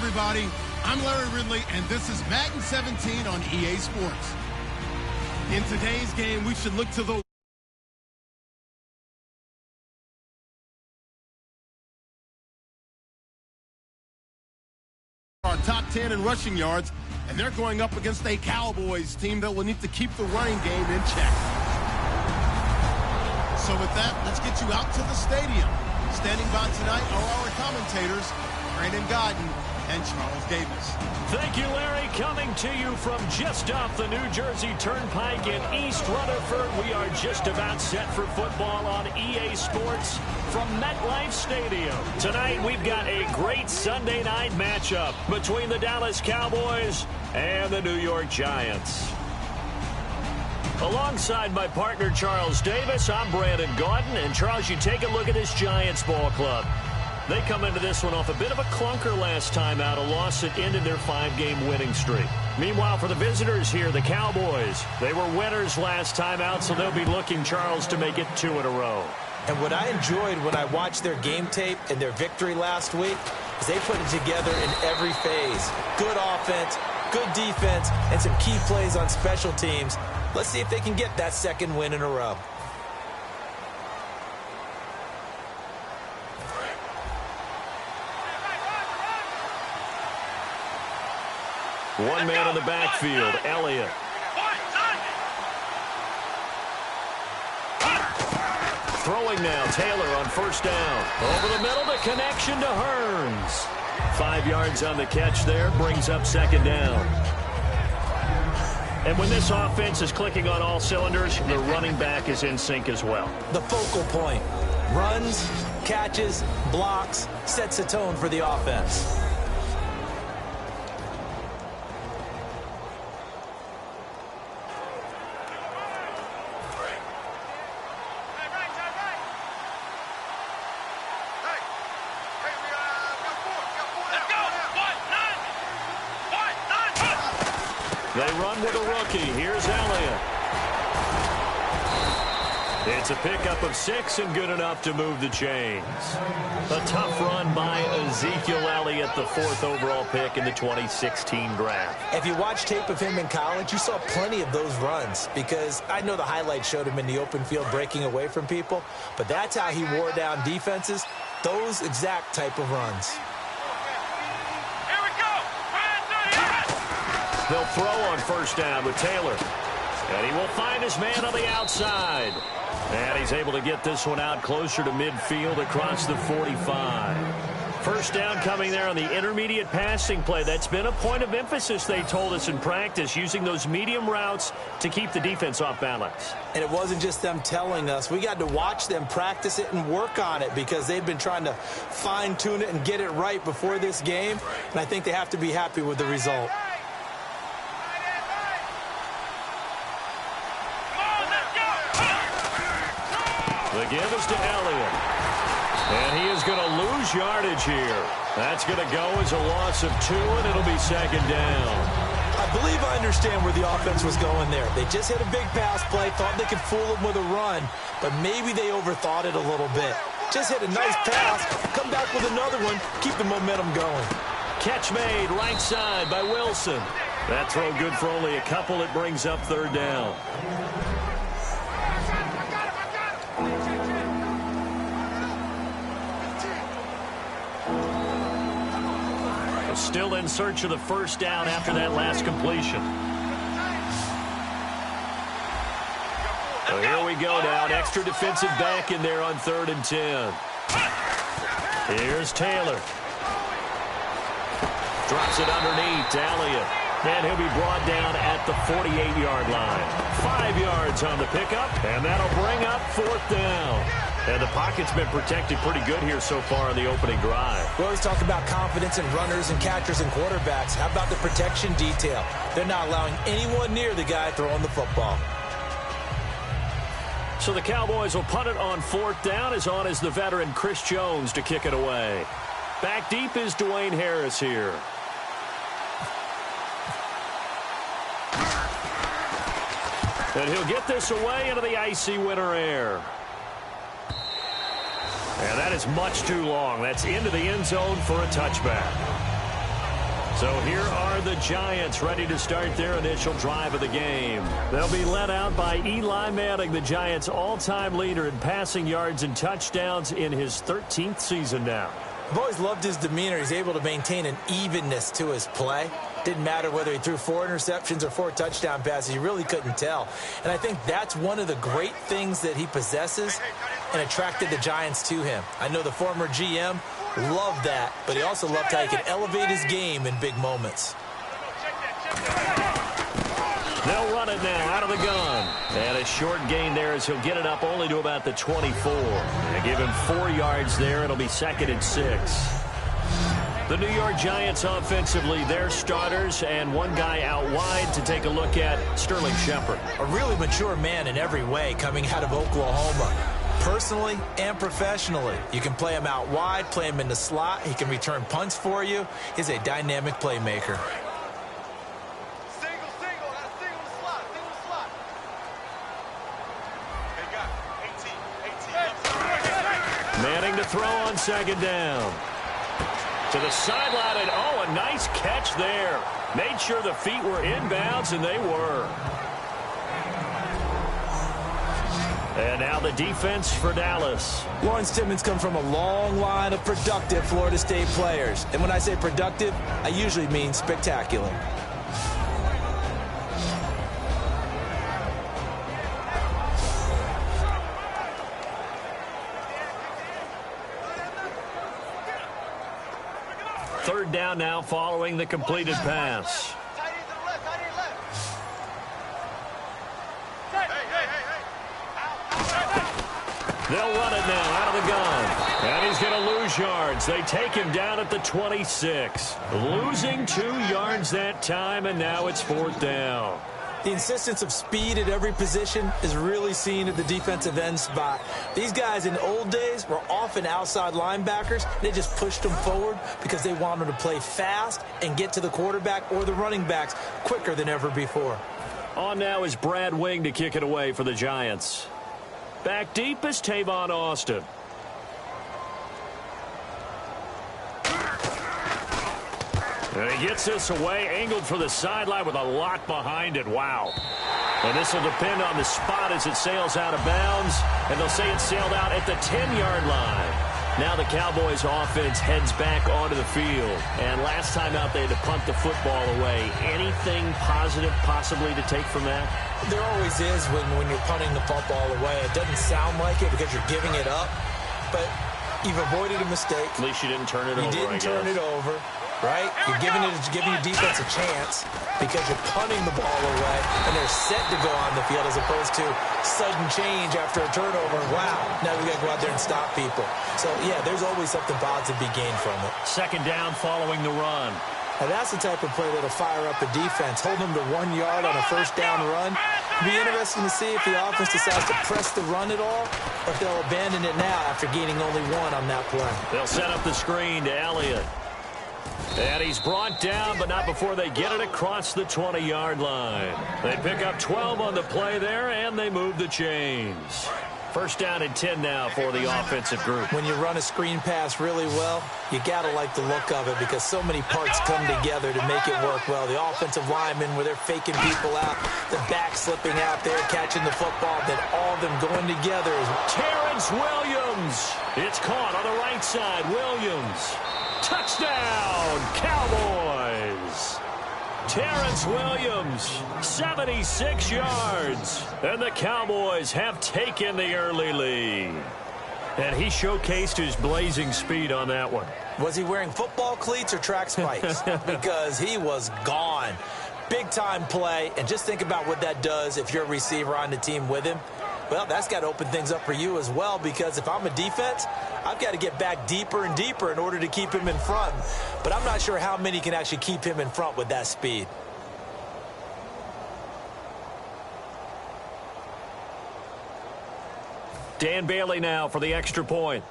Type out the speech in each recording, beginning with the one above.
everybody. I'm Larry Ridley, and this is Madden 17 on EA Sports. In today's game, we should look to the our top 10 in rushing yards, and they're going up against a Cowboys team that will need to keep the running game in check. So with that, let's get you out to the stadium. Standing by tonight are our commentators, Brandon Godden and Charles Davis. Thank you, Larry. Coming to you from just off the New Jersey Turnpike in East Rutherford. We are just about set for football on EA Sports from MetLife Stadium. Tonight, we've got a great Sunday night matchup between the Dallas Cowboys and the New York Giants. Alongside my partner, Charles Davis, I'm Brandon Gaudin. And, Charles, you take a look at this Giants ball club. They come into this one off a bit of a clunker last time out, a loss that ended their 5-game winning streak. Meanwhile, for the visitors here, the Cowboys, they were winners last time out, so they'll be looking, Charles, to make it 2 in a row. And what I enjoyed when I watched their game tape and their victory last week is they put it together in every phase. Good offense, good defense, and some key plays on special teams. Let's see if they can get that 2nd win in a row. One man in the backfield, Elliott. Throwing now, Taylor on 1st down. Over the middle, the connection to Hearns. 5 yards on the catch there, brings up 2nd down. And when this offense is clicking on all cylinders, the running back is in sync as well. The focal point. Runs, catches, blocks, sets a tone for the offense. They run with a rookie. Here's Elliott. It's a pickup of 6 and good enough to move the chains. A tough run by Ezekiel Elliott, the 4th overall pick in the 2016 draft. If you watch tape of him in college, you saw plenty of those runs because I know the highlights showed him in the open field breaking away from people, but that's how he wore down defenses, those exact type of runs. They'll throw on 1st down with Taylor. And he will find his man on the outside. And he's able to get this one out closer to midfield across the 45. 1st down coming there on the intermediate passing play. That's been a point of emphasis, they told us in practice, using those medium routes to keep the defense off balance. And it wasn't just them telling us. We got to watch them practice it and work on it because they've been trying to fine-tune it and get it right before this game. And I think they have to be happy with the result. The give is to Elliott. And he is going to lose yardage here. That's going to go as a loss of 2, and it'll be 2nd down. I believe I understand where the offense was going there. They just hit a big pass play, thought they could fool him with a run, but maybe they overthought it a little bit. Just hit a nice pass, come back with another one, keep the momentum going. Catch made right side by Wilson. That throw good for only a couple. It brings up 3rd down. Still in search of the 1st down after that last completion. So here we go now. An extra defensive back in there on 3rd and 10. Here's Taylor. Drops it underneath to Elliott. And he'll be brought down at the 48-yard line. 5 yards on the pickup, and that'll bring up 4th down. And the pocket's been protected pretty good here so far in the opening drive. We always talk about confidence in runners and catchers and quarterbacks. How about the protection detail? They're not allowing anyone near the guy throwing the football. So the Cowboys will punt it on 4th down. As on is the veteran Chris Jones to kick it away. Back deep is Dwayne Harris here. And he'll get this away into the icy winter air. And that is much too long. That's into the end zone for a touchback. So here are the Giants ready to start their initial drive of the game. They'll be led out by Eli Manning, the Giants' all-time leader in passing yards and touchdowns in his 13th season now. I've always loved his demeanor. He's able to maintain an evenness to his play. Didn't matter whether he threw 4 interceptions or 4 touchdown passes. You really couldn't tell. And I think that's one of the great things that he possesses and attracted the Giants to him. I know the former GM loved that, but he also loved how he could elevate his game in big moments. They'll run it now out of the gun. And a short gain there as he'll get it up only to about the 24. They give him 4 yards there. It'll be 2nd and 6. The New York Giants offensively, their starters and one guy out wide to take a look at Sterling Shepard. A really mature man in every way coming out of Oklahoma. Personally and professionally, you can play him out wide, play him in the slot. He can return punts for you. He's a dynamic playmaker. Manning to throw on 2nd down. To the sideline, and oh, a nice catch there. Made sure the feet were inbounds, and they were. And now the defense for Dallas. Lawrence Timmons comes from a long line of productive Florida State players. And when I say productive, I usually mean spectacular. Third down now following the completed pass. They'll run it now out of the gun. And he's going to lose yards. They take him down at the 26. Losing 2 yards that time, and now it's 4th down. The insistence of speed at every position is really seen at the defensive end spot. These guys in the old days were often outside linebackers. They just pushed them forward because they wanted to play fast and get to the quarterback or the running backs quicker than ever before. On now is Brad Wing to kick it away for the Giants. Back deep is Tavon Austin. And he gets this away, angled for the sideline with a lot behind it. Wow. And this will depend on the spot as it sails out of bounds. And they'll say it sailed out at the 10-yard line. Now the Cowboys offense heads back onto the field. And last time out they had to punt the football away. Anything positive possibly to take from that? There always is when you're punting the football away. It doesn't sound like it because you're giving it up. But you've avoided a mistake. At least you didn't turn it over, You didn't turn it over. Right? You're giving your defense a chance because you're punting the ball away and they're set to go on the field as opposed to sudden change after a turnover. Wow, now we got to go out there and stop people. So, yeah, there's always something positive to be gained from it. 2nd down following the run. Now, that's the type of play that'll fire up a defense. Hold them to 1 yard on a 1st down run. It'll be interesting to see if the offense decides to press the run at all or if they'll abandon it now after gaining only 1 on that play. They'll set up the screen to Elliott. And he's brought down, but not before they get it across the 20-yard line. They pick up 12 on the play there, and they move the chains. 1st down and 10 now for the offensive group. When you run a screen pass really well, you got to like the look of it because so many parts come together to make it work well. The offensive linemen where they're faking people out, the back slipping out there, catching the football, then all of them going together. Terrence Williams. It's caught on the right side. Williams. Touchdown, Cowboys. Terrence Williams, 76 yards. And the Cowboys have taken the early lead. And he showcased his blazing speed on that one. Was he wearing football cleats or track spikes? Because he was gone. Big-time play. And just think about what that does if you're a receiver on the team with him. Well, that's got to open things up for you as well because if I'm a defense, I've got to get back deeper and deeper in order to keep him in front. But I'm not sure how many can actually keep him in front with that speed. Dan Bailey now for the extra point.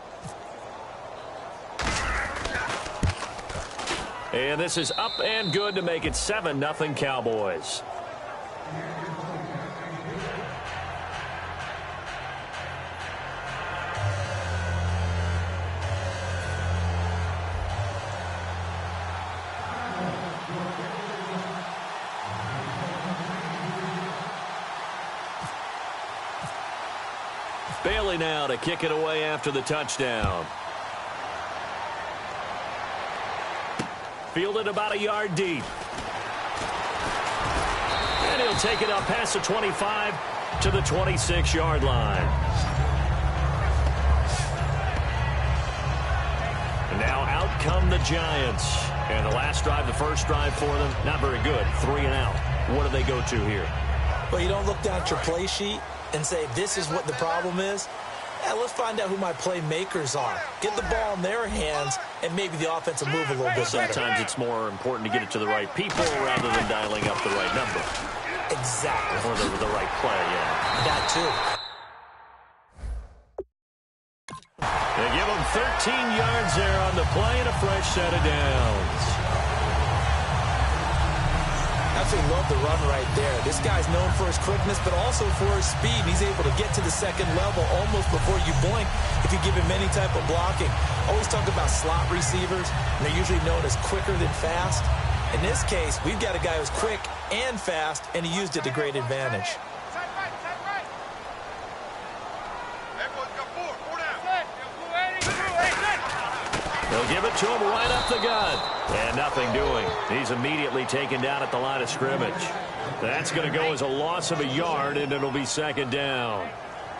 And this is up and good to make it 7-0 Cowboys. Bailey now to kick it away after the touchdown. Fielded about a yard deep. And he'll take it up past the 25 to the 26-yard line. And now out come the Giants. And the last drive, the first drive for them, not very good. 3 and out. What do they go to here? Well, you don't look down at your play sheet and say, this is what the problem is. Yeah, let's find out who my playmakers are. Get the ball in their hands, and maybe the offense will move a little bit better. Sometimes it's more important to get it to the right people rather than dialing up the right number. Exactly. Or the right play, yeah. That too. They give him 13 yards there on the play and a fresh set of downs. Absolutely love the run right there. This guy's known for his quickness, but also for his speed. And he's able to get to the second level almost before you blink if you give him any type of blocking. Always talk about slot receivers, and they're usually known as quicker than fast. In this case, we've got a guy who's quick and fast, and he used it to great advantage. They'll give it to him right up the gut. And nothing doing. He's immediately taken down at the line of scrimmage. That's going to go as a loss of a yard, and it'll be second down.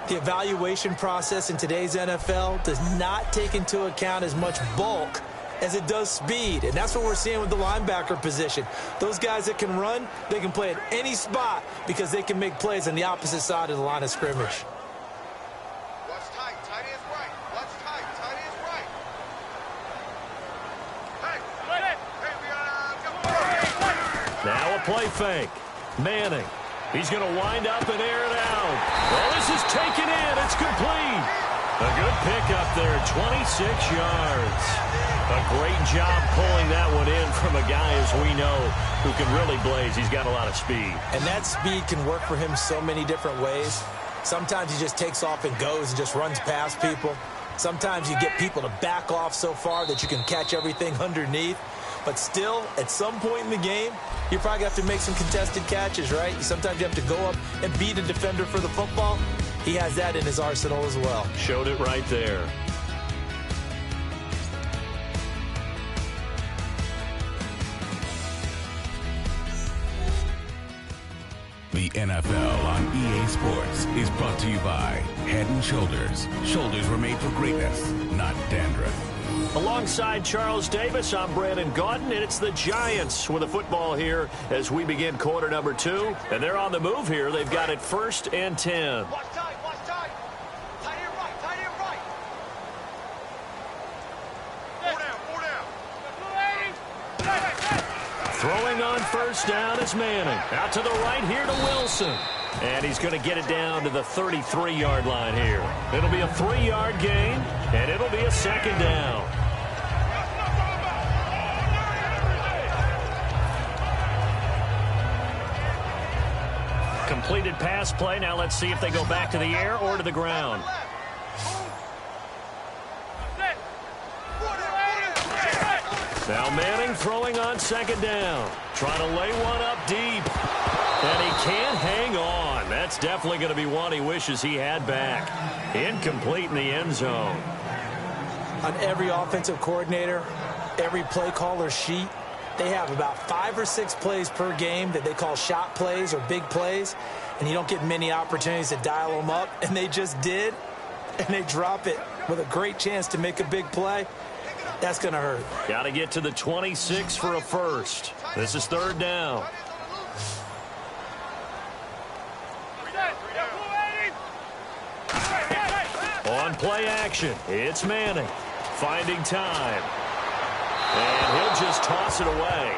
The evaluation process in today's NFL does not take into account as much bulk as it does speed. And that's what we're seeing with the linebacker position. Those guys that can run, they can play at any spot because they can make plays on the opposite side of the line of scrimmage. Now a play fake. Manning. He's going to wind up and air it out. Well, this is taken in. It's complete. A good pickup there, 26 yards. A great job pulling that one in from a guy, as we know, who can really blaze. He's got a lot of speed. And that speed can work for him so many different ways. Sometimes he just takes off and goes and just runs past people. Sometimes you get people to back off so far that you can catch everything underneath. But still, at some point in the game, you're probably going to have to make some contested catches, right? Sometimes you have to go up and beat a defender for the football. He has that in his arsenal as well. Showed it right there. The NFL on EA Sports is brought to you by Head & Shoulders. Shoulders were made for greatness, not dandruff. Alongside Charles Davis, I'm Brandon Gaudin, and it's the Giants with the football here as we begin quarter number 2. And they're on the move here. They've got it 1st and 10. Watch tight, watch tight. Tight end right, tight end right. 4 down. Throwing on 1st down is Manning. Out to the right here to Wilson. And he's going to get it down to the 33-yard line here. It'll be a 3-yard gain, and it'll be a 2nd down. Completed pass play. Now let's see if they go back to the air or to the ground. Now Manning throwing on 2nd down. Trying to lay one up deep. And he can't hang on. That's definitely going to be one he wishes he had back. Incomplete in the end zone. On every offensive coordinator, every play caller sheet, they have about 5 or 6 plays per game that they call shot plays or big plays. And you don't get many opportunities to dial them up. And they just did. And they drop it with a great chance to make a big play. That's going to hurt. Got to get to the 26 for a first. This is 3rd down. On play action, it's Manning. Finding time. And he'll just toss it away.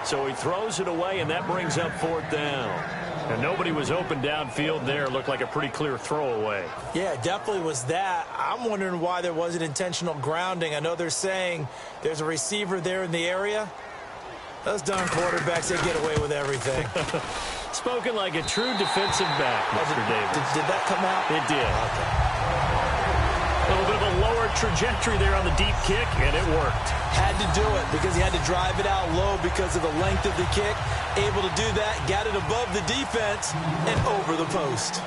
So he throws it away, and that brings up 4th down. And nobody was open downfield there. Looked like a pretty clear throwaway. Yeah, it definitely was that. I'm wondering why there wasn't intentional grounding. I know they're saying there's a receiver there in the area. Those darn quarterbacks, they get away with everything. Spoken like a true defensive back, Mr. Davis. Did that come out? It did. Okay. A little bit of a lower trajectory there on the deep kick, and it worked. Had to do it because he had to drive it out low because of the length of the kick. Able to do that, got it above the defense and over the post.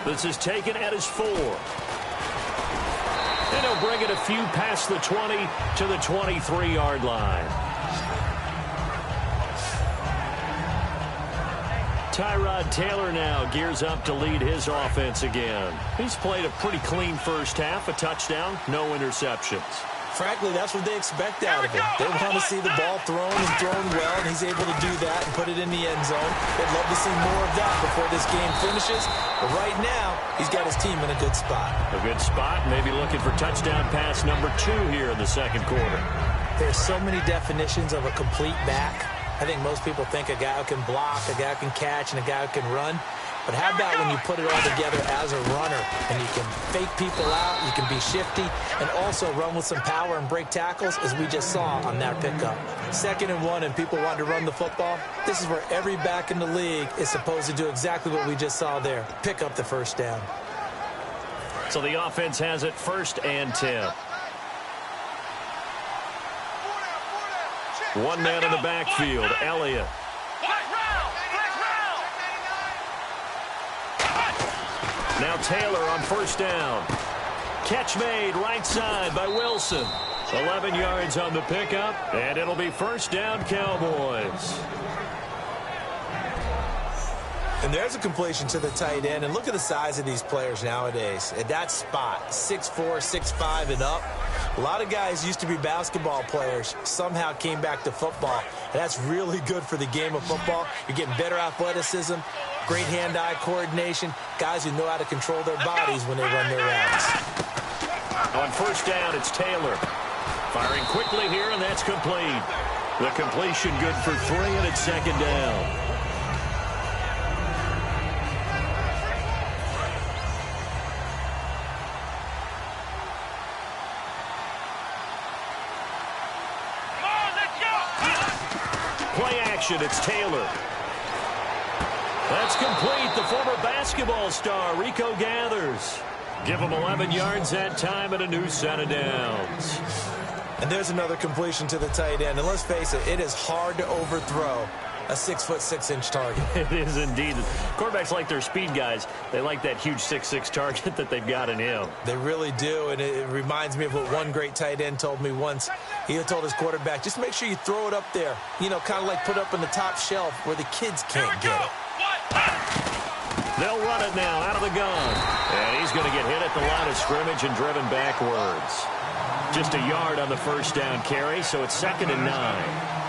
This is taken at his 4. And he'll bring it a few past the 20 to the 23-yard line. Tyrod Taylor now gears up to lead his offense again. He's played a pretty clean first half, a touchdown, no interceptions. Frankly, that's what they expect out of him. They want to see the ball thrown and thrown well, and he's able to do that and put it in the end zone. They'd love to see more of that before this game finishes. But right now, he's got his team in a good spot. A good spot, maybe looking for touchdown pass number 2 here in the second quarter. There's so many definitions of a complete back. I think most people think a guy who can block, a guy who can catch, and a guy who can run. But how about when you put it all together as a runner and you can fake people out, you can be shifty, and also run with some power and break tackles, as we just saw on that pickup. 2nd and 1 and people want to run the football. This is where every back in the league is supposed to do exactly what we just saw there. Pick up the first down. So the offense has it 1st and 10. One man in the backfield, Elliott. Now Taylor on 1st down. Catch made right side by Wilson. 11 yards on the pickup, and it'll be 1st down Cowboys. And there's a completion to the tight end. And look at the size of these players nowadays. At that spot, 6'4", 6'5", and up. A lot of guys used to be basketball players, somehow came back to football. And that's really good for the game of football. You're getting better athleticism, great hand-eye coordination, guys who know how to control their bodies when they run their routes. On 1st down, it's Taylor. Firing quickly here, and that's complete. The completion good for 3, and it's 2nd down. Play action, it's Taylor. That's complete. The former basketball star, Rico Gathers. Give him 11 yards that time and a new set of downs. And there's another completion to the tight end. And let's face it, it is hard to overthrow a 6', 6" target. It is indeed. Quarterbacks like their speed guys. They like that huge 6'6" target that they've got in him. They really do, and it reminds me of what one great tight end told me once. He told his quarterback, just make sure you throw it up there. You know, kind of like put up in the top shelf where the kids can't get it. They'll run it now out of the gun. And he's going to get hit at the line of scrimmage and driven backwards. Just a yard on the 1st down carry, so it's 2nd and 9.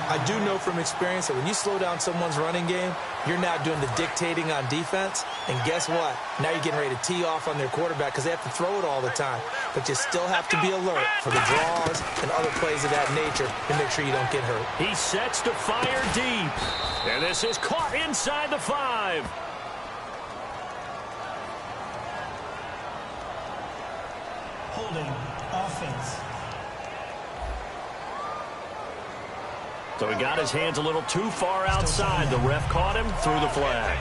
I do know from experience that when you slow down someone's running game, you're now doing the dictating on defense. And guess what? Now you're getting ready to tee off on their quarterback because they have to throw it all the time. But you still have to be alert for the draws and other plays of that nature to make sure you don't get hurt. He sets to fire deep. And this is caught inside the 5. Holding offense. So he got his hands a little too far outside. The ref caught him, threw the flag.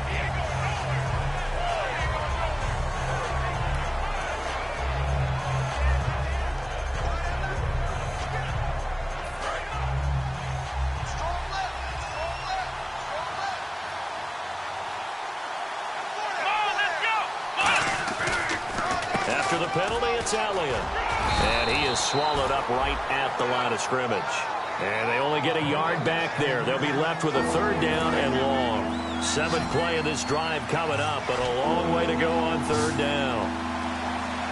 After the penalty, it's Elliott. And he is swallowed up right at the line of scrimmage. And they only get a yard back there. They'll be left with a 3rd down and long. 7th play of this drive coming up, but a long way to go on 3rd down.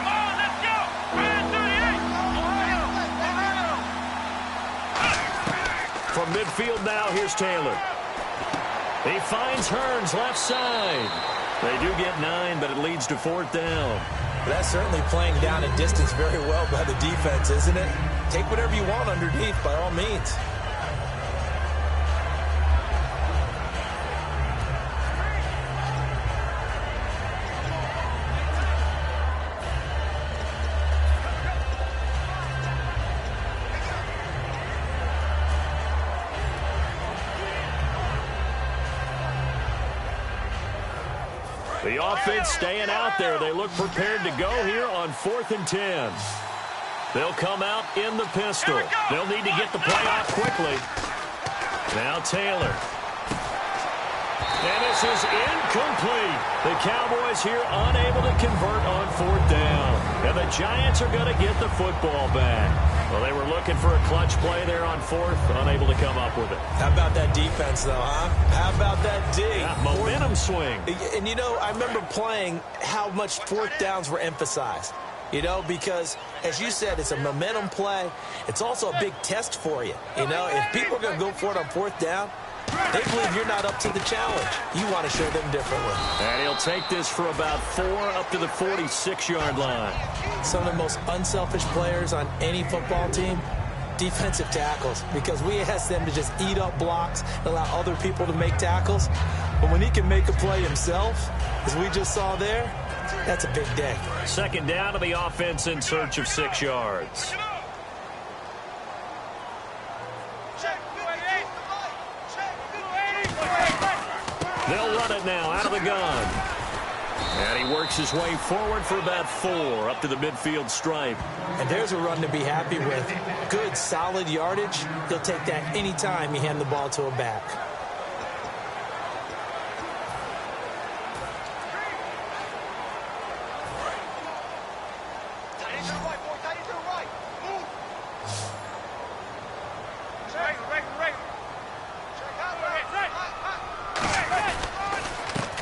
Come on, let's go! Man 38! From midfield now, here's Taylor. He finds Hearns left side. They do get 9, but it leads to 4th down. That's certainly playing down a distance very well by the defense, isn't it? Take whatever you want underneath, by all means. The offense staying out there. They look prepared to go here on 4th and 10. They'll come out in the pistol. They'll need to get the play off quickly. Now Taylor. And this is incomplete. The Cowboys here unable to convert on 4th down. And the Giants are going to get the football back. Well, they were looking for a clutch play there on 4th, unable to come up with it. How about that defense, though, huh? How about that D? Yeah, momentum swing. And, you know, I remember playing how much 4th downs were emphasized. You know, because, as you said, it's a momentum play. It's also a big test for you. You know, if people are going to go for it on 4th down, they believe you're not up to the challenge. You want to show them differently. And he'll take this for about 4 up to the 46-yard line. Some of the most unselfish players on any football team, defensive tackles, because we ask them to just eat up blocks and allow other people to make tackles. But when he can make a play himself, as we just saw there, that's a big day. 2nd down to the offense in search of 6 yards. They'll run it now out of the gun. And he works his way forward for about 4 up to the midfield stripe. And there's a run to be happy with. Good, solid yardage. He'll take that anytime you hand the ball to a back.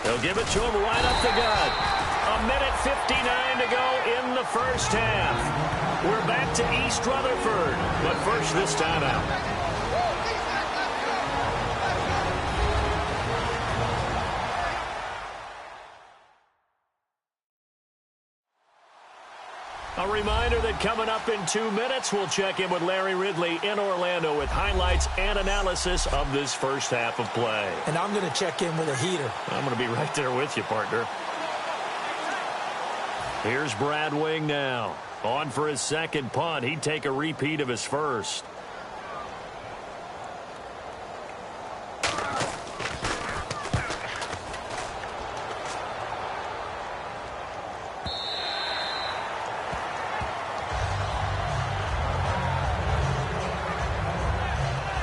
They'll give it to him right up the gut. 1:59 to go in the first half. We're back to East Rutherford, but first this time out. A reminder that coming up in 2 minutes, we'll check in with Larry Ridley in Orlando with highlights and analysis of this first half of play. And I'm going to check in with a heater. I'm going to be right there with you, partner. Here's Brad Wing now. On for his 2nd punt. He'd take a repeat of his first.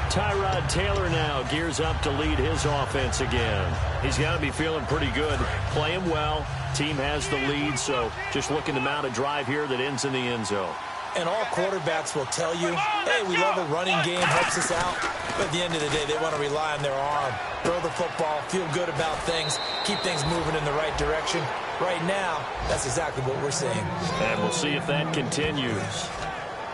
Tyrod Taylor now gears up to lead his offense again. He's got to be feeling pretty good, playing well. Team has the lead, so just looking to mount a drive here that ends in the end zone. And all quarterbacks will tell you, hey, we love a running game, helps us out. But at the end of the day, they want to rely on their arm. Throw the football, feel good about things, keep things moving in the right direction. Right now, that's exactly what we're seeing. And we'll see if that continues.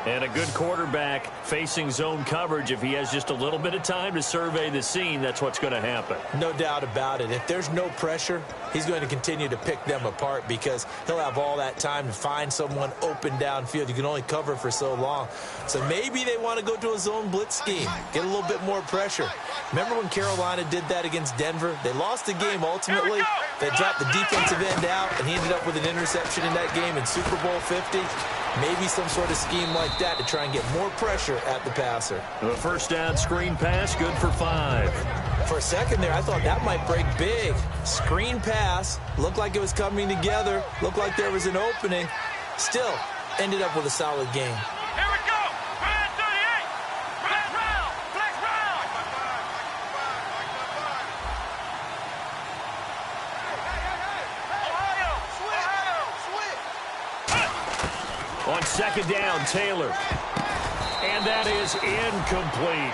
And a good quarterback facing zone coverage, if he has just a little bit of time to survey the scene, that's what's going to happen. No doubt about it. If there's no pressure, he's going to continue to pick them apart because he'll have all that time to find someone open downfield. You can only cover for so long. So maybe they want to go to a zone blitz scheme, get a little bit more pressure. Remember when Carolina did that against Denver? They lost the game ultimately. They dropped the defensive end out, and he ended up with an interception in that game in Super Bowl 50. Maybe some sort of scheme like that to try and get more pressure at the passer. The first down screen pass, good for 5. For a second there, I thought that might break big. Screen pass, looked like it was coming together, looked like there was an opening. Still, ended up with a solid game. Here we go. Brand 38. Black round. Black round. On 2nd down, Taylor. And that is incomplete.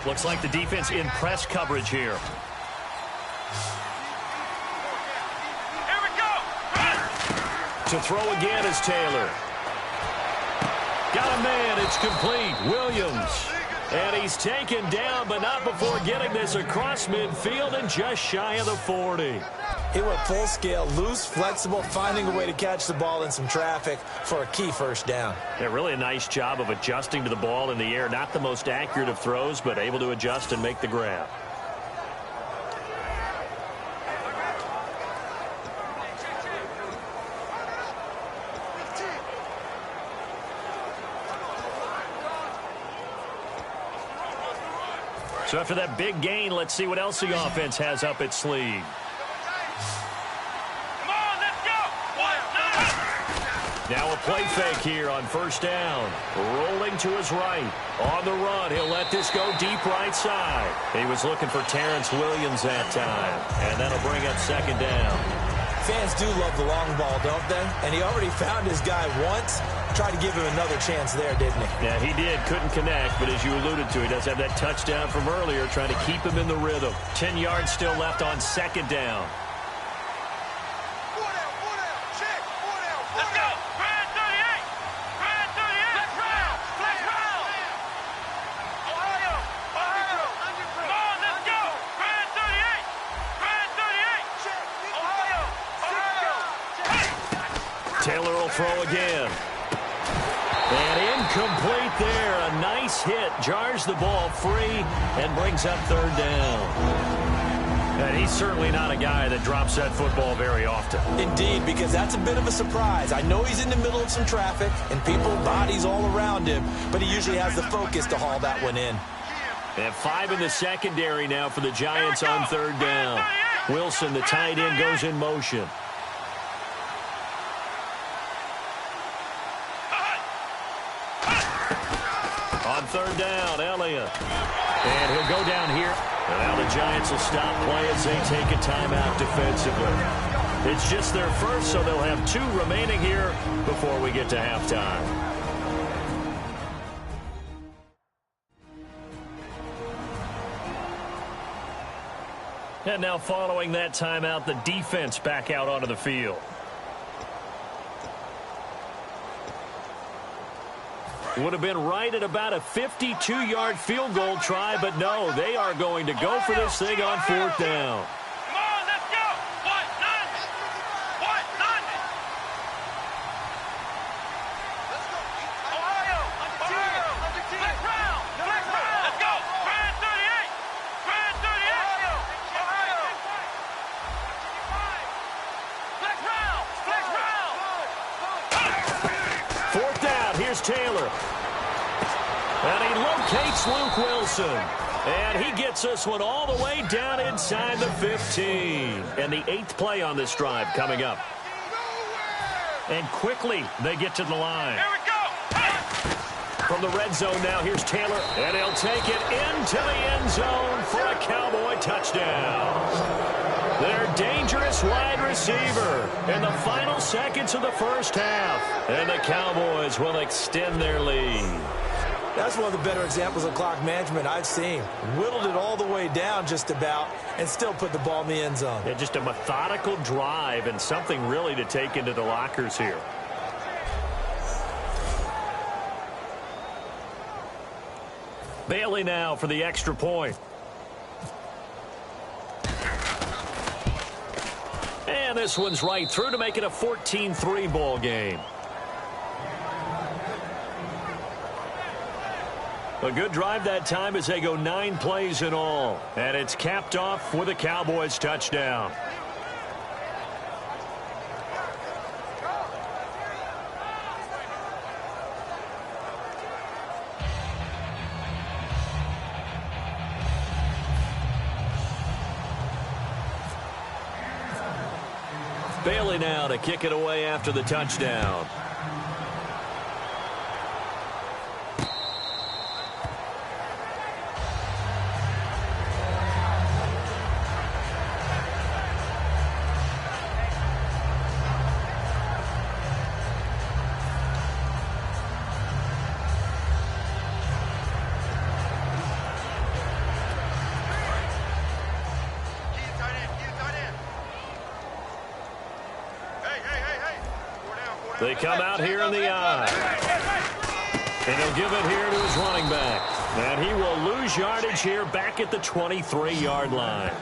Looks like the defense in press coverage here. Here we go. To throw again is Taylor. Got a man. It's complete. Williams. And he's taken down, but not before getting this across midfield and just shy of the 40. He went full scale, loose, flexible, finding a way to catch the ball in some traffic for a key first down. Yeah, really a nice job of adjusting to the ball in the air. Not the most accurate of throws, but able to adjust and make the grab. So after that big gain, let's see what else the offense has up its sleeve. Now a play fake here on first down. Rolling to his right. On the run, he'll let this go deep right side. He was looking for Terrence Williams that time. And that'll bring up second down. Fans do love the long ball, don't they? And he already found his guy once. Tried to give him another chance there, didn't he? Yeah, he did. Couldn't connect, but as you alluded to, he does have that touchdown from earlier, trying to keep him in the rhythm. 10 yards still left on second down. Let's go. Brand 38. Brand 38. Flex round. Flex round. Ohio. Ohio. Come on, let's go. Brand 38. Brand 38. Ohio. Ohio. Taylor will throw again. And incomplete there. A nice hit. Jars the ball free and brings up third down. And he's certainly not a guy that drops that football very often. Indeed, because that's a bit of a surprise. I know he's in the middle of some traffic and people, bodies all around him, but he usually has the focus to haul that one in. And 5 in the secondary now for the Giants on third down. Wilson, the tight end, goes in motion. On third down, Elliott. And he'll go down here. And now the Giants will stop play as they take a timeout defensively. It's just their first, so they'll have 2 remaining here before we get to halftime. And now following that timeout, the defense back out onto the field. Would have been right at about a 52-yard field goal try, but no, they are going to go for this thing on fourth down. Come on, let's go. What? None. What? None. Let's go. Ohio. Ohio. Flex round. Flex round. Let's go. Brand 38. Brand 38. Ohio. Ohio. Flex round. Flex round. Fourth down. Here's Taylor. And he locates Luke Wilson. And he gets this one all the way down inside the 15. And the 8th play on this drive coming up. And quickly they get to the line. Here we go. From the red zone now, here's Taylor. And he'll take it into the end zone for a Cowboy touchdown. Their dangerous wide receiver in the final seconds of the first half. And the Cowboys will extend their lead. That's one of the better examples of clock management I've seen. Whittled it all the way down just about and still put the ball in the end zone. Yeah, just a methodical drive and something really to take into the lockers here. Bailey now for the extra point. And this one's right through to make it a 14-3 ball game. A good drive that time as they go 9 plays in all. And it's capped off with a Cowboys touchdown. Bailey now to kick it away after the touchdown. They come out here in the eye. And he'll give it here to his running back. And he will lose yardage here back at the 23-yard line.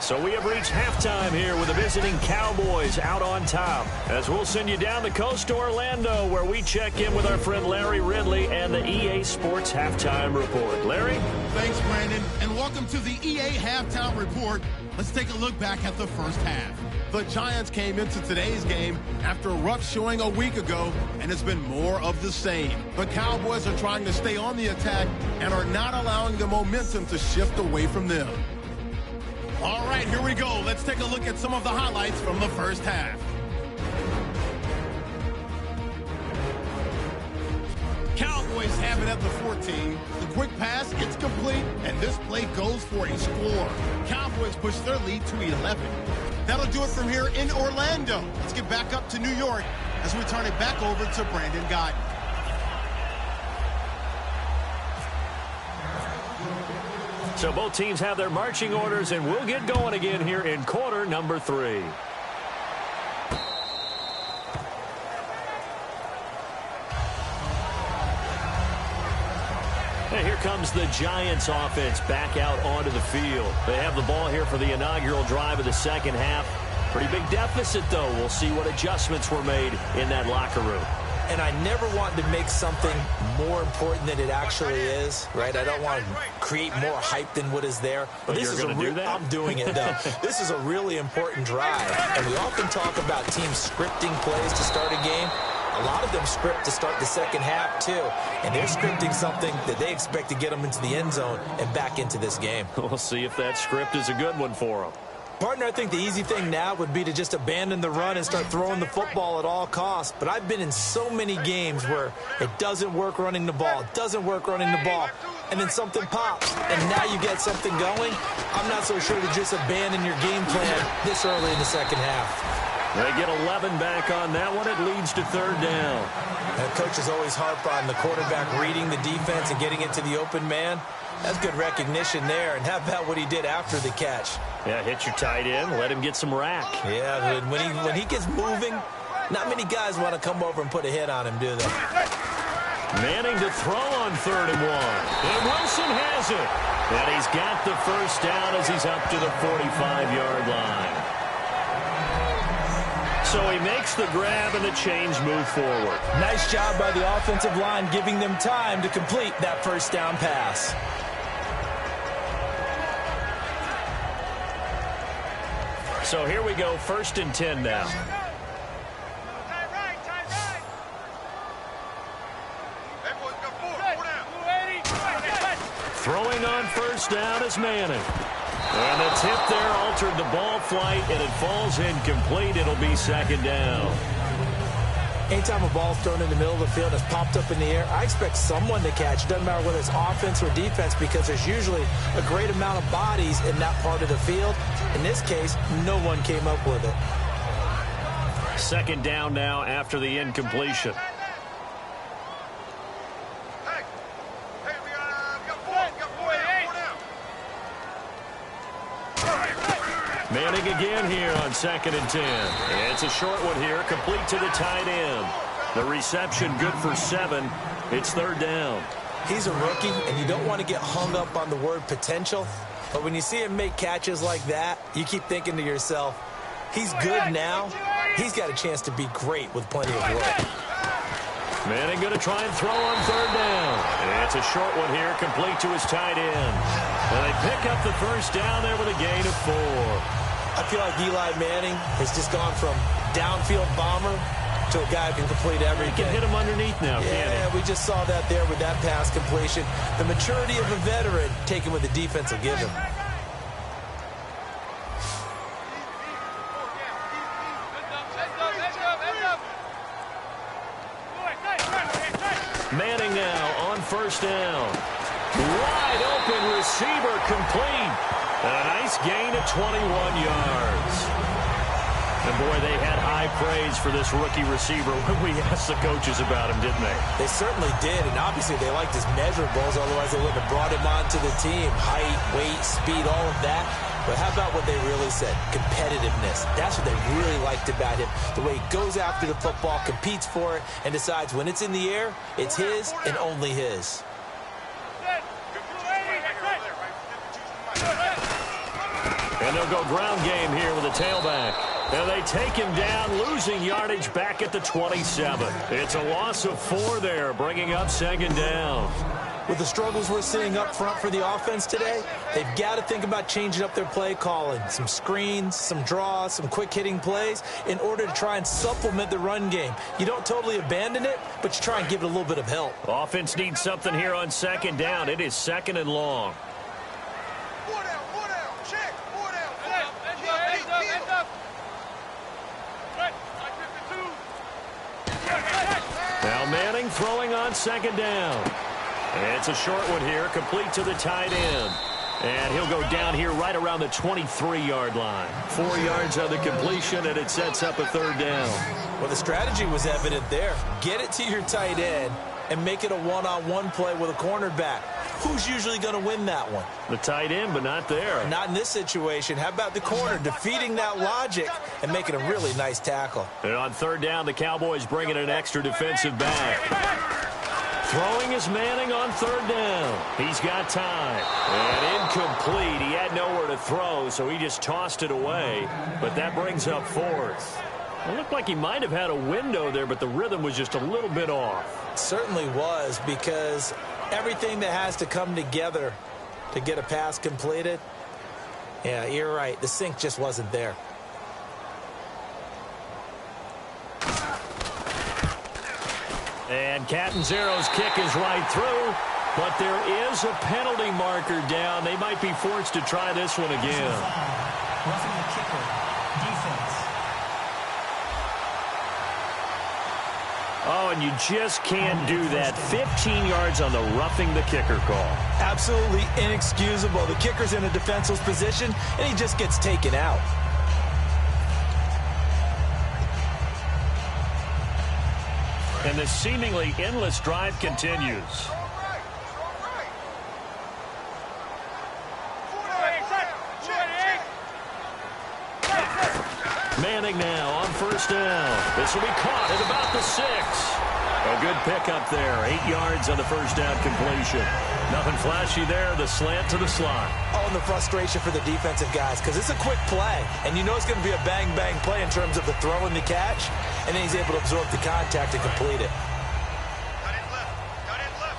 So we have reached halftime here with the visiting Cowboys out on top. As we'll send you down the coast to Orlando, where we check in with our friend Larry Ridley and the EA Sports Halftime Report. Larry? Thanks, Brandon, and welcome to the EA Halftime Report. Let's take a look back at the first half. The Giants came into today's game after a rough showing a week ago, and it's been more of the same. The Cowboys are trying to stay on the attack and are not allowing the momentum to shift away from them. All right, here we go. Let's take a look at some of the highlights from the first half. Cowboys have it at the 14. The quick pass, it's complete, and this play goes for a score. Cowboys push their lead to 11. That'll do it from here in Orlando. Let's get back up to New York as we turn it back over to Brandon Gott. So both teams have their marching orders, and we'll get going again here in quarter number 3. And here comes the Giants offense back out onto the field. They have the ball here for the inaugural drive of the second half. Pretty big deficit, though. We'll see what adjustments were made in that locker room. And I never want to make something more important than it actually is, right? I don't want to create more hype than what is there. But this is I'm doing it, though. This is a really important drive. And we often talk about teams scripting plays to start a game. A lot of them script to start the second half, too. And they're scripting something that they expect to get them into the end zone and back into this game. We'll see if that script is a good one for them. Partner, I think the easy thing now would be to just abandon the run and start throwing the football at all costs. But I've been in so many games where it doesn't work running the ball, and then something pops, and now you get something going. I'm not so sure to just abandon your game plan this early in the second half. They get 11 back on that one. It leads to third down. And coaches always harp on the quarterback reading the defense and getting it to the open man. That's good recognition there. And how about what he did after the catch? Yeah, hit your tight end, let him get some rack. Yeah, when he gets moving, not many guys want to come over and put a hit on him, do they? Manning to throw on 3rd and 1. And Wilson has it. And he's got the first down as he's up to the 45-yard line. So he makes the grab and the chains move forward. Nice job by the offensive line giving them time to complete that first down pass. So here we go, 1st and 10 now. Throwing on 1st down is Manning. And the tip there altered the ball flight, and it falls incomplete. It'll be 2nd down. Anytime a ball's thrown in the middle of the field and it's popped up in the air, I expect someone to catch. It doesn't matter whether it's offense or defense, because there's usually a great amount of bodies in that part of the field. In this case, no one came up with it. 2nd down now after the incompletion. Manning again here on 2nd and 10. It's a short one here, complete to the tight end. The reception good for 7. It's 3rd down. He's a rookie, and you don't want to get hung up on the word potential. But when you see him make catches like that, you keep thinking to yourself, he's good now. He's got a chance to be great with plenty of work. Manning going to try and throw on 3rd down. It's a short one here, complete to his tight end. And they pick up the first down there with a gain of 4. I feel like Eli Manning has just gone from downfield bomber to a guy who can complete everything. He can hit him underneath now, can't he? Yeah, we just saw that there with that pass completion. The maturity of a veteran taken with the defense will give him. Manning now on 1st down. Wide open receiver complete. And a nice gain of 21 yards. And boy, they had high praise for this rookie receiver when we asked the coaches about him, didn't they? They certainly did, and obviously they liked his measurables, otherwise they wouldn't have brought him onto the team. Height, weight, speed, all of that. But how about what they really said? Competitiveness. That's what they really liked about him. The way he goes after the football, competes for it, and decides when it's in the air, it's his and only his. And they'll go ground game here with a tailback. And they take him down, losing yardage back at the 27. It's a loss of 4 there, bringing up 2nd down. With the struggles we're seeing up front for the offense today, they've got to think about changing up their play calling. Some screens, some draws, some quick-hitting plays in order to try and supplement the run game. You don't totally abandon it, but you try and give it a little bit of help. Offense needs something here on 2nd down. It is 2nd and long. throwing on second down. And it's a short one here, complete to the tight end. And he'll go down here right around the 23-yard line. 4 yards on the completion, and it sets up a third down. Well, the strategy was evident there. Get it to your tight end and make it a one-on-one play with a cornerback. Who's usually going to win that one? The tight end, but not there. Not in this situation. How about the corner defeating that logic and making a really nice tackle? And on third down, the Cowboys bring in an extra defensive back. Throwing is Manning on third down. He's got time. And incomplete. He had nowhere to throw, so he just tossed it away. But that brings up fourth. It looked like he might have had a window there, but the rhythm was just a little bit off. It certainly was, because everything that has to come together to get a pass completed, yeah, you're right. The sync just wasn't there. And Catanzaro's kick is right through, but there is a penalty marker down. They might be forced to try this one again. Roughing the kicker. Defense. Oh, and you just can't do that. 15 yards on the roughing the kicker call. Absolutely inexcusable. The kicker's in a defensive position, and he just gets taken out. And the seemingly endless drive continues. Manning now on first down. This will be caught at about the 6. A good pickup there. 8 yards on the first down completion. Nothing flashy there. The slant to the slot. Oh, and the frustration for the defensive guys, because it's a quick play. And you know it's going to be a bang-bang play in terms of the throw and the catch. And then he's able to absorb the contact and complete it. Cut in left. Cut in left.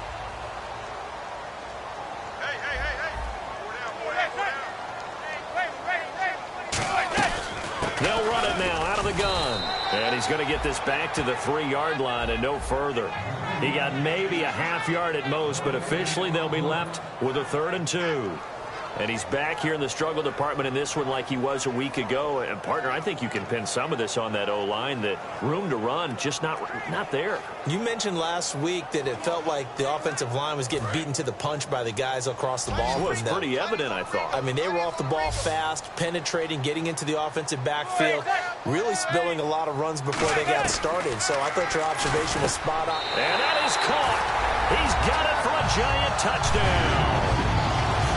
Hey, hey, hey, hey. Four down. They'll run it now out of the gun. And he's going to get this back to the 3-yard line and no further. He got maybe a half yard at most, but officially they'll be left with a 3rd and 2. And he's back here in the struggle department in this one like he was a week ago. And, partner, I think you can pin some of this on that O-line, that room to run just not there. You mentioned last week that it felt like the offensive line was getting beaten to the punch by the guys across the ball. It was pretty evident, I thought. I mean, they were off the ball fast, penetrating, getting into the offensive backfield, really spilling a lot of runs before they got started. So I thought your observation was spot on. And that is caught. He's got it for a giant touchdown.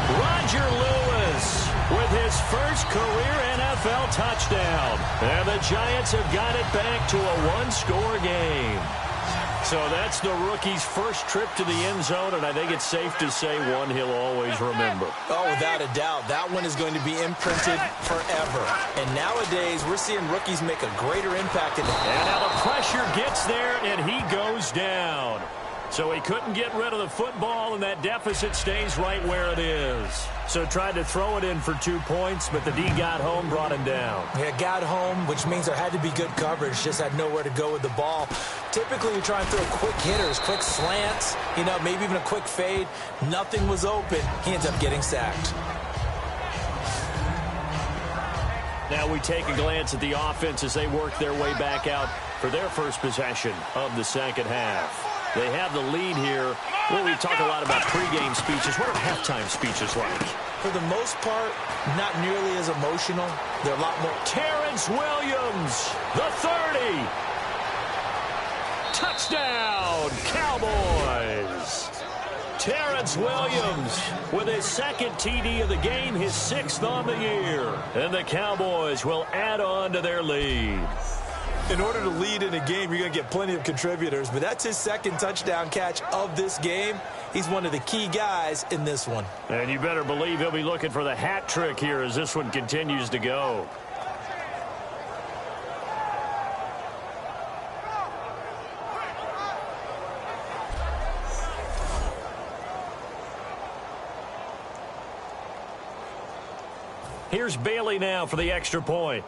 Roger Lewis with his first career NFL touchdown. And the Giants have got it back to a 1-score game. So that's the rookie's first trip to the end zone, and I think it's safe to say one he'll always remember. Oh, without a doubt. That one is going to be imprinted forever. And nowadays, we're seeing rookies make a greater impact. And now the pressure gets there, and he goes down. So he couldn't get rid of the football, and that deficit stays right where it is. So tried to throw it in for 2 points, but the D got home, brought him down. Yeah, got home, which means there had to be good coverage. Just had nowhere to go with the ball. Typically, we try and throw quick hitters, quick slants, maybe even a quick fade. Nothing was open. He ends up getting sacked. Now we take a glance at the offense as they work their way back out for their first possession of the second half. They have the lead here. Well, we talk a lot about pregame speeches. What are halftime speeches like? For the most part, not nearly as emotional. They're a lot more. Terrence Williams, the 30. Touchdown, Cowboys. Terrence Williams with his second TD of the game, his 6th on the year. And the Cowboys will add on to their lead. In order to lead in a game, you're going to get plenty of contributors, but that's his second touchdown catch of this game. He's one of the key guys in this one. And you better believe he'll be looking for the hat trick here as this one continues to go. Here's Bailey now for the extra point.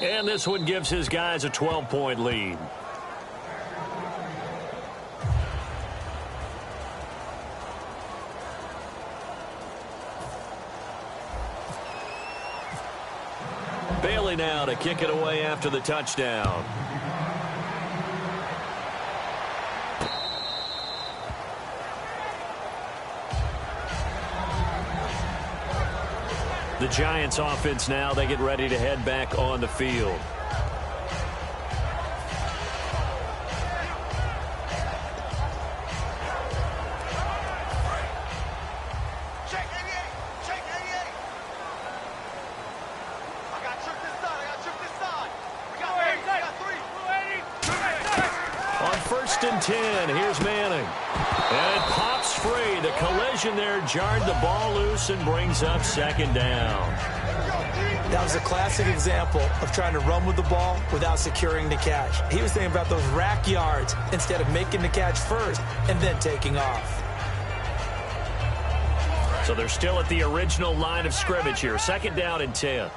And this one gives his guys a 12-point lead. Bailey now to kick it away after the touchdown. The Giants offense now, they get ready to head back on the field. On 1st and 10, here's Manning. And it pops free. The collision there jarred the ball loose and brings up 2nd down. That was a classic example of trying to run with the ball without securing the catch. He was thinking about those rack yards instead of making the catch first and then taking off. So they're still at the original line of scrimmage here. 2nd down and 10.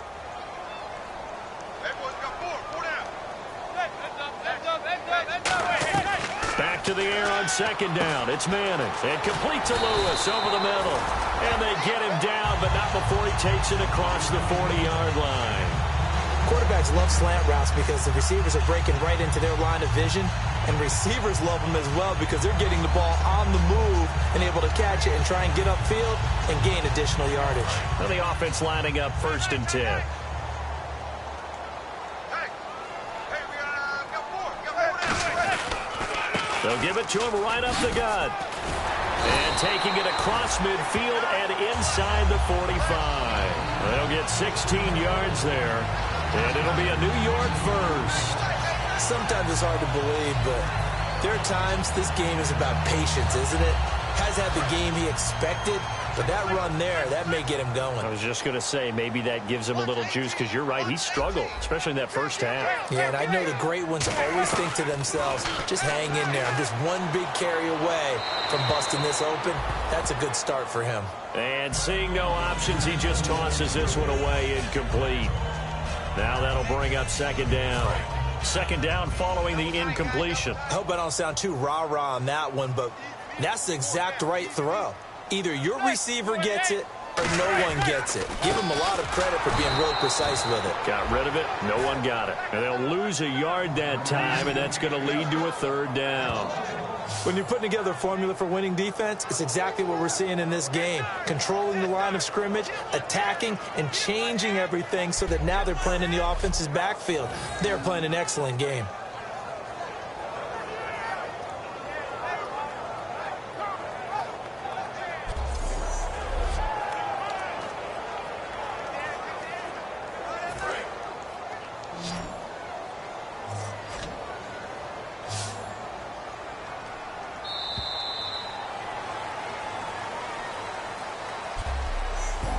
Back to the air on 2nd down. It's Manning. And complete to Lewis over the middle. And they get him down, but not before he takes it across the 40-yard line. Quarterbacks love slant routes because the receivers are breaking right into their line of vision. And receivers love them as well because they're getting the ball on the move and able to catch it and try and get upfield and gain additional yardage. And the offense lining up 1st and 10. They'll give it to him right up the gut. And taking it across midfield and inside the 45. They'll get 16 yards there. And it'll be a New York first. Sometimes it's hard to believe, but there are times this game is about patience, isn't it? Has had the game he expected, but that run there, that may get him going. I was just going to say, maybe that gives him a little juice, because you're right, he struggled, especially in that first half. Yeah, and I know the great ones always think to themselves, just hang in there. I'm just one big carry away from busting this open. That's a good start for him. And seeing no options, he just tosses this one away incomplete. Now that'll bring up 2nd down. 2nd down following the incompletion. I hope I don't sound too rah-rah on that one, but that's the exact right throw. Either your receiver gets it or no one gets it. Give him a lot of credit for being real precise with it. Got rid of it. No one got it. And they'll lose a yard that time, and that's going to lead to a 3rd down. When you're putting together a formula for winning defense, it's exactly what we're seeing in this game. Controlling the line of scrimmage, attacking, and changing everything so that now they're playing in the offense's backfield. They're playing an excellent game.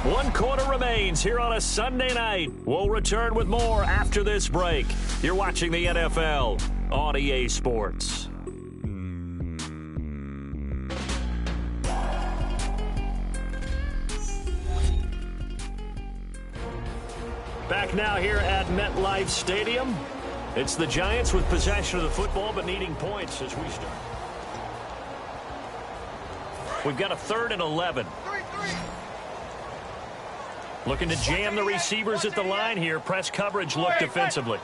One quarter remains here on a Sunday night. We'll return with more after this break. You're watching the NFL on EA Sports. Back now here at MetLife Stadium. It's the Giants with possession of the football but needing points as we start. We've got a 3rd and 11. Looking to jam the receivers at the line here. Press coverage look defensively.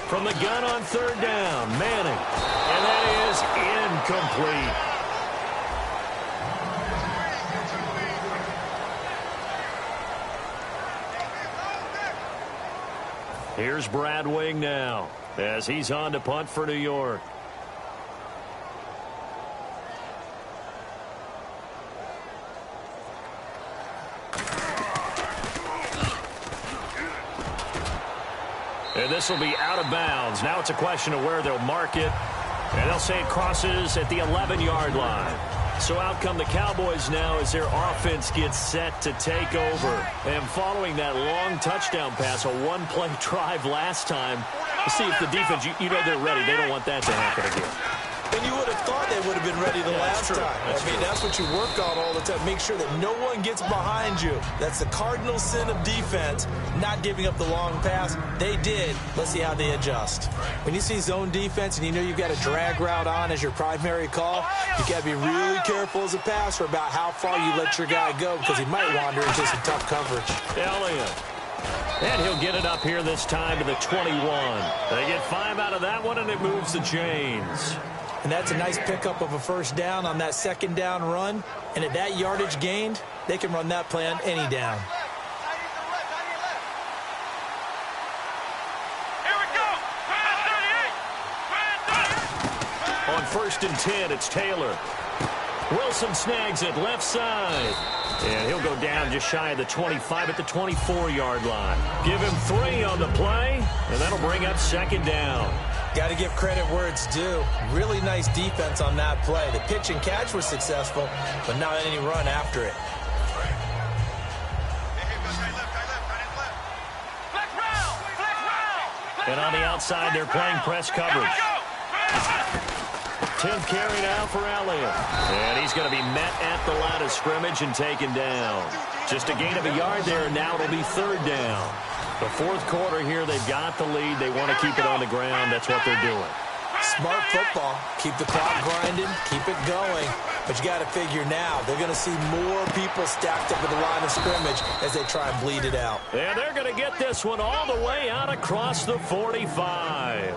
From the gun on 3rd down, Manning. And that is incomplete. Here's Brad Wing now as he's on to punt for New York. And this will be out of bounds. Now it's a question of where they'll mark it. And they'll say it crosses at the 11-yard line. So out come the Cowboys now as their offense gets set to take over. And following that long touchdown pass, a one-play drive last time, we'll see if the defense, you know they're ready. They don't want that to happen again. And you would have thought they would have been ready the last time. I mean, that's what you work on all the time. Make sure that no one gets behind you. That's the cardinal sin of defense, not giving up the long pass. They did. Let's see how they adjust. When you see zone defense and you know you've got a drag route on as your primary call, you got to be really careful as a passer about how far you let your guy go because he might wander into some tough coverage. Elliott. And he'll get it up here this time to the 21. They get 5 out of that one, and it moves the chains. And that's a nice pickup of a first down on that second down run. And at that yardage gained, they can run that play on any down. Here we go. On 1st and 10, it's Taylor. Wilson snags it left side. And he'll go down just shy of the 25 at the 24-yard line. Give him 3 on the play, and that'll bring up 2nd down. Got to give credit where it's due. Really nice defense on that play. The pitch and catch was successful, but not any run after it. And on the outside, they're playing press coverage. 10th carry now for Elliott. And he's going to be met at the line of scrimmage and taken down. Just a gain of a yard there, and now it'll be 3rd down. The 4th quarter here, they've got the lead. They want to keep it on the ground. That's what they're doing. Smart football. Keep the clock grinding. Keep it going. But you got to figure now, they're going to see more people stacked up at the line of scrimmage as they try and bleed it out. And they're going to get this one all the way out across the 45.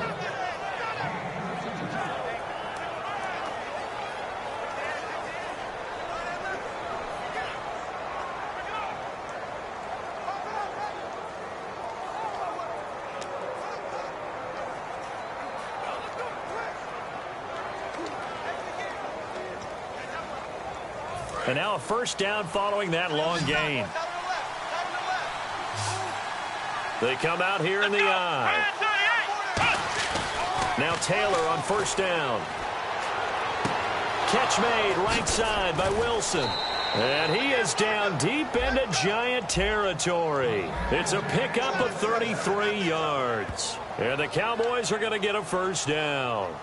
And now a first down following that long gain. They come out here in the I. Now Taylor on 1st down. Catch made right side by Wilson. And he is down deep into Giant territory. It's a pickup of 33 yards. And the Cowboys are going to get a first down.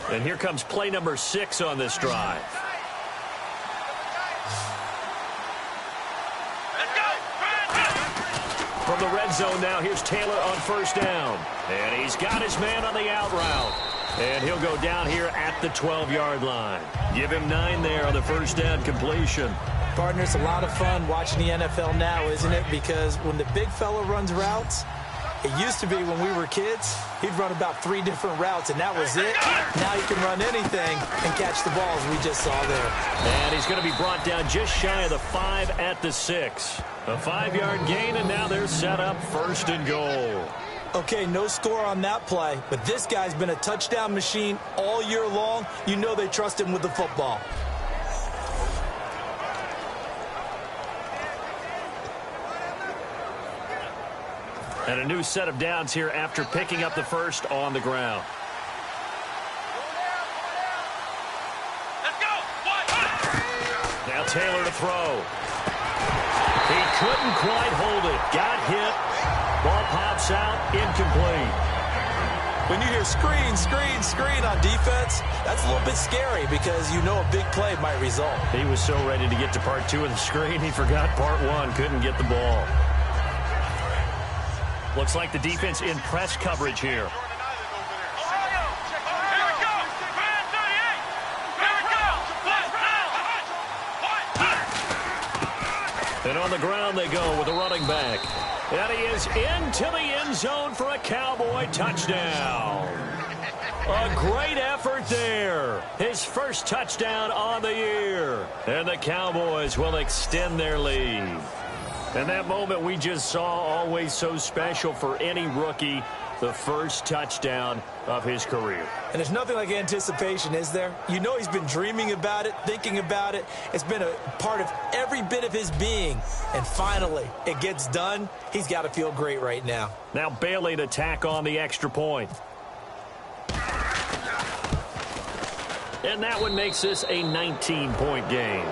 And here comes play number 6 on this drive. From the red zone now, here's Taylor on 1st down. And he's got his man on the out route. And he'll go down here at the 12-yard line. Give him 9 there on the first down completion. Partner, it's a lot of fun watching the NFL now, isn't it? Because when the big fella runs routes, it used to be when we were kids, he'd run about 3 different routes, and that was it. Now he can run anything and catch the balls we just saw there. And he's going to be brought down just shy of the 5 at the 6. A 5-yard gain, and now they're set up 1st and goal. Okay, no score on that play, but this guy's been a touchdown machine all year long. You know they trust him with the football. And a new set of downs here after picking up the first on the ground. Let's go. Now Taylor to throw. He couldn't quite hold it. Got hit. Ball pops out. Incomplete. When you hear screen, screen, screen on defense, that's a little bit scary because you know a big play might result. He was so ready to get to part 2 of the screen, he forgot part 1. Couldn't get the ball. Looks like the defense in press coverage here. And on the ground they go with a running back. And he is into the end zone for a Cowboy touchdown. A great effort there. His first touchdown on the year. And the Cowboys will extend their lead. And that moment we just saw, always so special for any rookie. The first touchdown of his career. And there's nothing like anticipation, is there? You know he's been dreaming about it, thinking about it. It's been a part of every bit of his being. And finally, it gets done. He's got to feel great right now. Now Bailey to tack on the extra point. And that one makes this a 19-point game.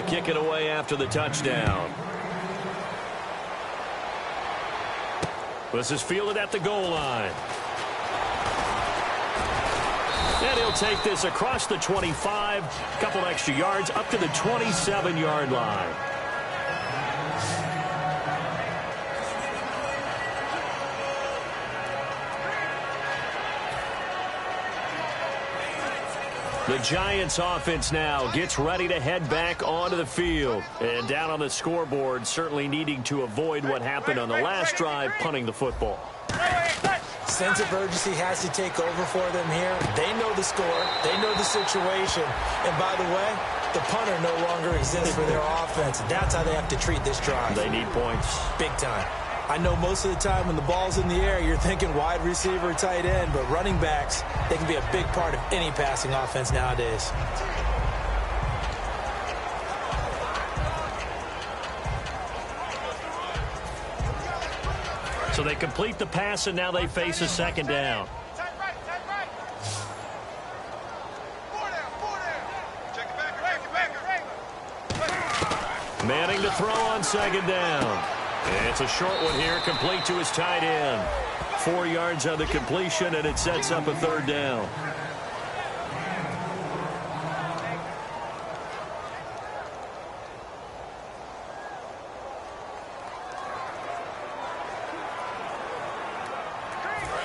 kick it away after the touchdown. This is fielded at the goal line. And he'll take this across the 25, a couple extra yards, up to the 27-yard line. The Giants offense now gets ready to head back onto the field. And down on the scoreboard, certainly needing to avoid what happened on the last drive, punting the football. Sense of urgency has to take over for them here. They know the score. They know the situation. And by the way, the punter no longer exists for their offense. That's how they have to treat this drive. They need points. Big time. I know most of the time when the ball's in the air, you're thinking wide receiver, tight end, but running backs, they can be a big part of any passing offense nowadays. So they complete the pass, and now they face a second down. Manning to throw on second down. It's a short one here, complete to his tight end. 4 yards on the completion, and it sets up a third down.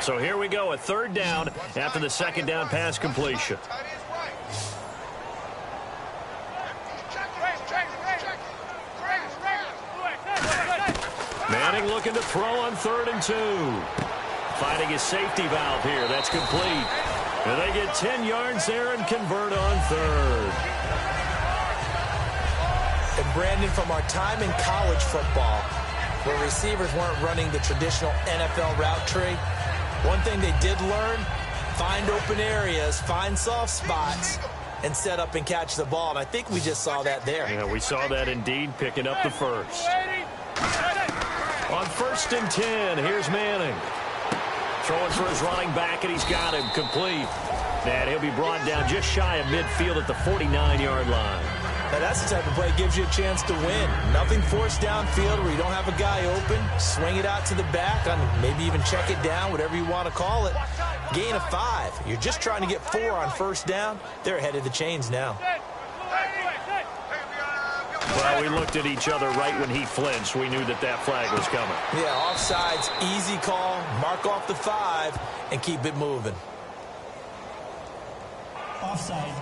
So here we go, a third down after the second down pass completion. Manning looking to throw on 3rd and 2. Finding his safety valve here. That's complete. And they get 10 yards there and convert on 3rd. And Brandon, from our time in college football, where receivers weren't running the traditional NFL route tree, one thing they did learn, find open areas, find soft spots, and set up and catch the ball. And I think we just saw that there. Yeah, we saw that indeed, picking up the first. On 1st and 10, here's Manning. Throwing for his running back, and he's got him complete. And he'll be brought down just shy of midfield at the 49-yard line. Now that's the type of play that gives you a chance to win. Nothing forced downfield where you don't have a guy open. Swing it out to the back, maybe even check it down, whatever you want to call it. Gain of 5. You're just trying to get 4 on 1st down. They're ahead of the chains now. Well, we looked at each other right when he flinched. We knew that that flag was coming. Yeah, offsides, easy call. Mark off the 5 and keep it moving. Offside,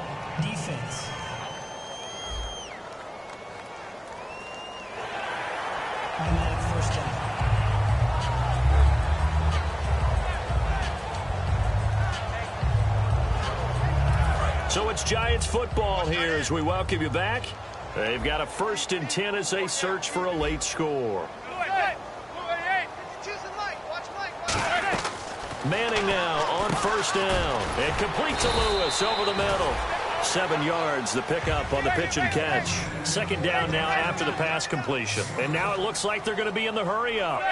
defense. Automatic 1st down. So it's Giants football here as we welcome you back. They've got a 1st and 10 as they search for a late score. Manning now on 1st down. And complete to Lewis over the middle. 7 yards, the pickup on the pitch and catch. 2nd down now after the pass completion. And now it looks like they're going to be in the hurry-up.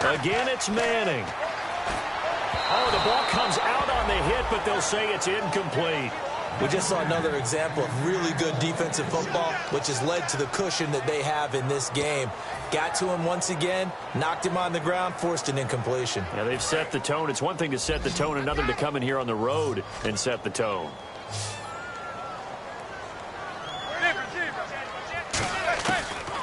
Again, it's Manning. Oh, the ball comes out on the hit, but they'll say it's incomplete. We just saw another example of really good defensive football, which has led to the cushion that they have in this game. Got to him once again, knocked him on the ground, forced an incompletion. Yeah, they've set the tone. It's one thing to set the tone, another to come in here on the road and set the tone.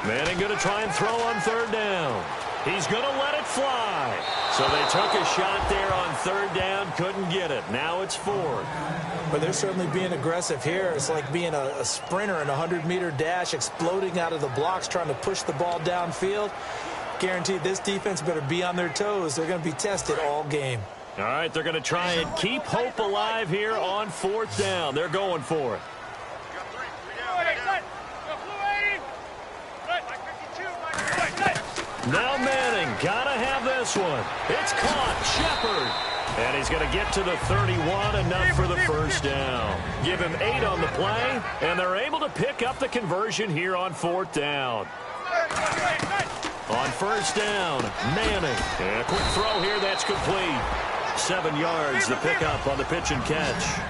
Manning going to try and throw on 3rd down. He's going to let it fly. So they took a shot there on 3rd down, couldn't get it. Now it's 4th. But they're certainly being aggressive here. It's like being a sprinter in a 100-meter dash, exploding out of the blocks, trying to push the ball downfield. Guaranteed this defense better be on their toes. They're going to be tested all game. All right, they're going to try and keep hope alive here on 4th down. They're going for it. Now Manning, gotta have this one. It's caught, Shepard. And he's going to get to the 31, enough for the 1st down. Give him 8 on the play, and they're able to pick up the conversion here on 4th down. On 1st down, Manning. And a quick throw here, that's complete. 7 yards, the pickup on the pitch and catch.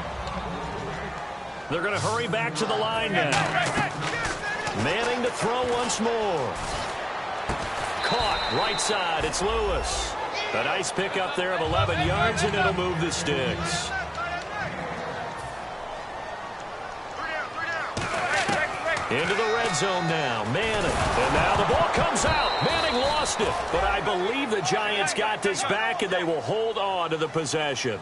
They're going to hurry back to the line now. Manning to throw once more. Caught right side. It's Lewis. A nice pickup there of 11 yards, and it'll move the sticks. Into the red zone now. Manning. And now the ball comes out. Manning lost it. But I believe the Giants got this back, and they will hold on to the possession.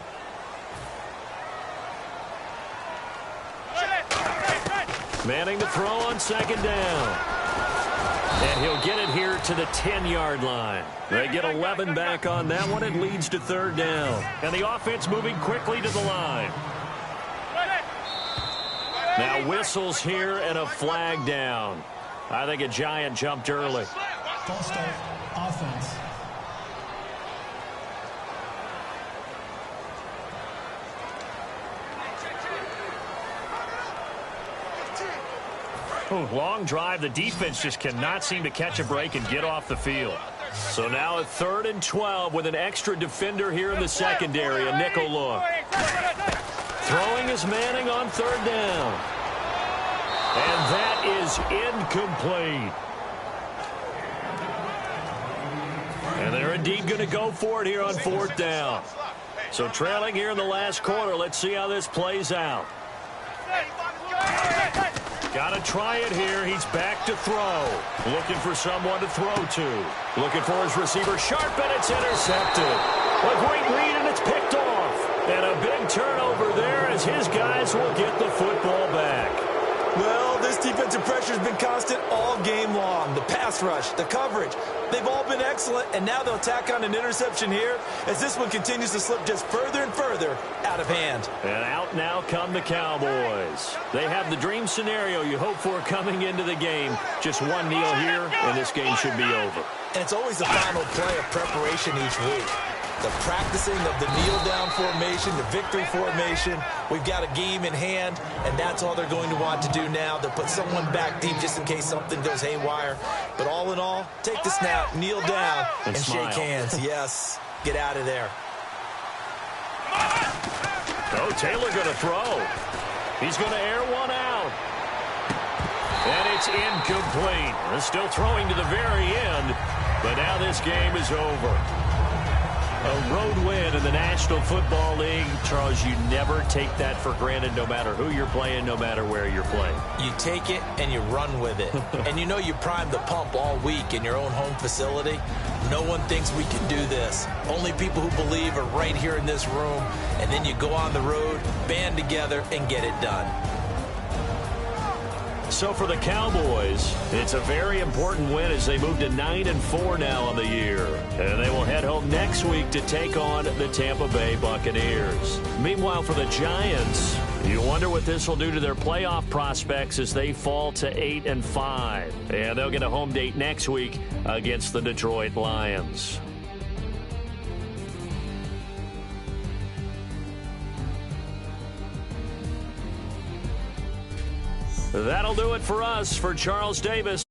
Manning to throw on second down. And he'll get it here to the 10-yard line. They get 11 back on that one. It leads to third down. And the offense moving quickly to the line. Now whistles here and a flag down. I think a Giant jumped early. False start, offense. Long drive. The defense just cannot seem to catch a break and get off the field. So now a 3rd and 12 with an extra defender here in the secondary. A nickel look. Throwing is Manning on third down. And that is incomplete. And they're indeed going to go for it here on 4th down. So trailing here in the last quarter. Let's see how this plays out. Got to try it here. He's back to throw. Looking for someone to throw to. Looking for his receiver. Sharp, and it's intercepted. A great read, and it's picked off. And a big turnover there as his guys will get the football back. Well, this defensive pressure has been constant all game long. The pass rush, the coverage, they've all been excellent, and now they'll tack on an interception here as this one continues to slip just further and further out of hand. And out now come the Cowboys. They have the dream scenario you hope for coming into the game. Just one kneel here, and this game should be over. And it's always the final play of preparation each week. The practicing of the kneel-down formation, the victory formation. We've got a game in hand, and that's all they're going to want to do now. They'll put someone back deep just in case something goes haywire. But all in all, take the snap, kneel down, and shake hands. Yes, get out of there. Oh, Taylor going to throw. He's going to air one out. And it's incomplete. They're still throwing to the very end, but now this game is over. A road win in the National Football League. Charles, you never take that for granted no matter who you're playing, no matter where you're playing. You take it and you run with it. And you know you primed the pump all week in your own home facility. No one thinks we can do this. Only people who believe are right here in this room. And then you go on the road, band together, and get it done. So for the Cowboys, it's a very important win as they move to 9-4 now on the year. And they will head home next week to take on the Tampa Bay Buccaneers. Meanwhile, for the Giants, you wonder what this will do to their playoff prospects as they fall to 8-5. And they'll get a home date next week against the Detroit Lions. That'll do it for us. For Charles Davis.